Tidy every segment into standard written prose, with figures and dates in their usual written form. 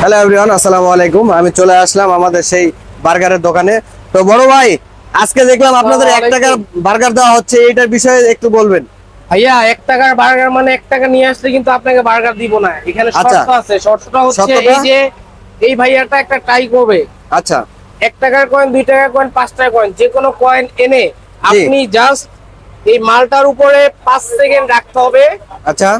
Hello everyone, আসসালামু আলাইকুম। আমি চলে আসলাম আমাদের সেই বার্গারের দোকানে। তো বড় ভাই, আজকে দেখলাম আপনাদের 1 টাকার বার্গার দেওয়া হচ্ছে, এইটার বিষয়ে একটু বলবেন। ভাইয়া 1 টাকার বার্গার মানে 1 টাকা নিয়ে আসলে কিন্তু আপনাকে বার্গার দিব না। এখানে আচ্ছা। শর্ত আছে। শর্তটা হচ্ছে শর্তটা? এই যে এই ভাইয়াটা একটা ট্রাই করবে। আচ্ছা 1 টাকার কয়েন, 2 টাকার কয়েন, 5 টাকার কয়েন, যে কোনো কয়েন এনে আপনি জাস্ট এই মালটার উপরে 5 সেকেন্ড রাখতে হবে। আচ্ছা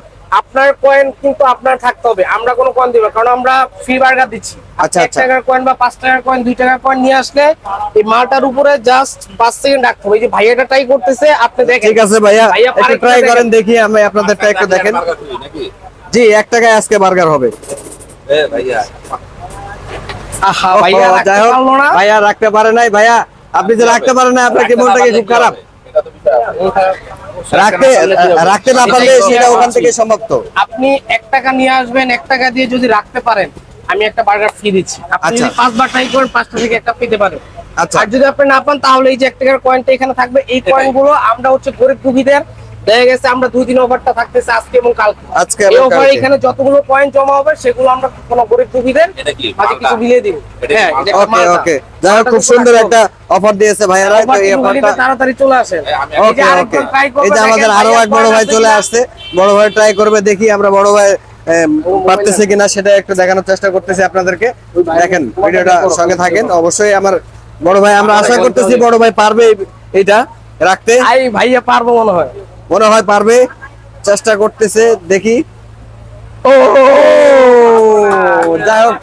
আপনার কয়েন কিন্তু আপনার থাকতে হবে, আমরা কোনো কয়েন দিব না, কারণ আমরা ফ্রি বার্গার দিচ্ছি। আচ্ছা, 1 আচ্ছা। টাকার কয়েন বা 5 টাকার কয়েন, 2 টাকার কয়েন নিয়ে আসলে এই মালটার উপরে জাস্ট 5 সেকেন্ড রাখতে হবে। এই যে ভাইয়াটা ট্রাই করতেছে, আপনি দেখেন। ঠিক আছে ভাইয়া, ভাইয়া একটু পারে ট্রাই কিনা করেন দেখেন। দেখি, আমি আপনাদেরটা একটু দেখেন। জি, 1 টাকায় আজকে বার্গার হবে। আহা ভাইয়া ও, রাখতে যাই হোক, পারলো না। ভাইয়া রাখতে পারে নাই। ভাইয়া, আপনি যে রাখতে পারেন না, আপনার কি মনটা কি খুব খারাপ? রাখতে রাখতে না পারলে সেটা ওখান থেকে সমাপ্ত। আপনি 1 টাকা নিয়ে আসবেন, 1 টাকা দিয়ে যদি রাখতে পারেন আমি একটা বার্গার ফ্রি দিচ্ছি। আপনি আচ্ছা। যদি 5 বার ট্রাই করেন 5টা থেকে একটা পেতে পারেন। আচ্ছা আর যদি আপনি না পান তাহলে এই যে 1 টাকার কয়েনটা এখানে থাকবে। এই কয়েনগুলো আমরা হচ্ছে গরিব দুঃখীদের দেখা গেছে, আমরা 2 দিন অফারটা থাকতেছে আজকে এবং কালকে। আজকে এই এবং অফারে কালকে। এখানে যতগুলো কয়েন জমা হবে সেগুলো আমরা কোনো গরিব দুঃখীদের মাঝে কিছু বিলিয়ে দিব। হ্যাঁ, এটা একটা ওকে মালটা। ওকে, যাই হোক, মালটা খুব কিন্তু সুন্দর রাখতে একটা হবে। অফার দিয়েছে ভাইয়ারা। তো এই অফারটুকু অফারটা নিতে তাড়াতাড়ি চলে আসেন। এই ওকে যে ওকে। আরেকজন ট্রাই করবে, এই যে আমাদের দেখেন আরো ভাইয়ার এক বড় কয়েন ভাই আছে চলে কিনা। আসছে, বড় ভাই ট্রাই করবে, দেখি আমরা বড় ভাই পারতেছে কিনা সেটা একটু দেখানোর চেষ্টা করতেছি আপনাদেরকে। দেখেন, ভিডিওটা সঙ্গে থাকেন অবশ্যই। আমার বড় ভাই, আমরা আশা করতেছি বড় ভাই পারবে এটা রাখতে। আই ভাইয়া পারবো মনে হয়। মনে হয় পারবে, চেষ্টা করতেছে, দেখি। ও, যাই হোক,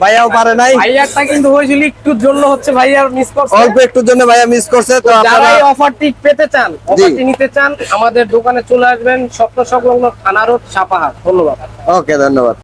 ভাইয়াও পারে নাই। ভাইয়ারটা কিন্তু হয়েছিল একটুর জন্য, হচ্ছে ভাইয়ার মিস করছে। অল্প একটুর জন্য ভাইয়া মিস করছে। তো যারা আপনারা এই অফারটি পেতে চান, অফারটি নিতে চান, আমাদের দোকানে চলে আসবেন, স্বপ্ন সংলগ্ন থানা রোড, সাপাহার। ধন্যবাদ। ওকে, ধন্যবাদ।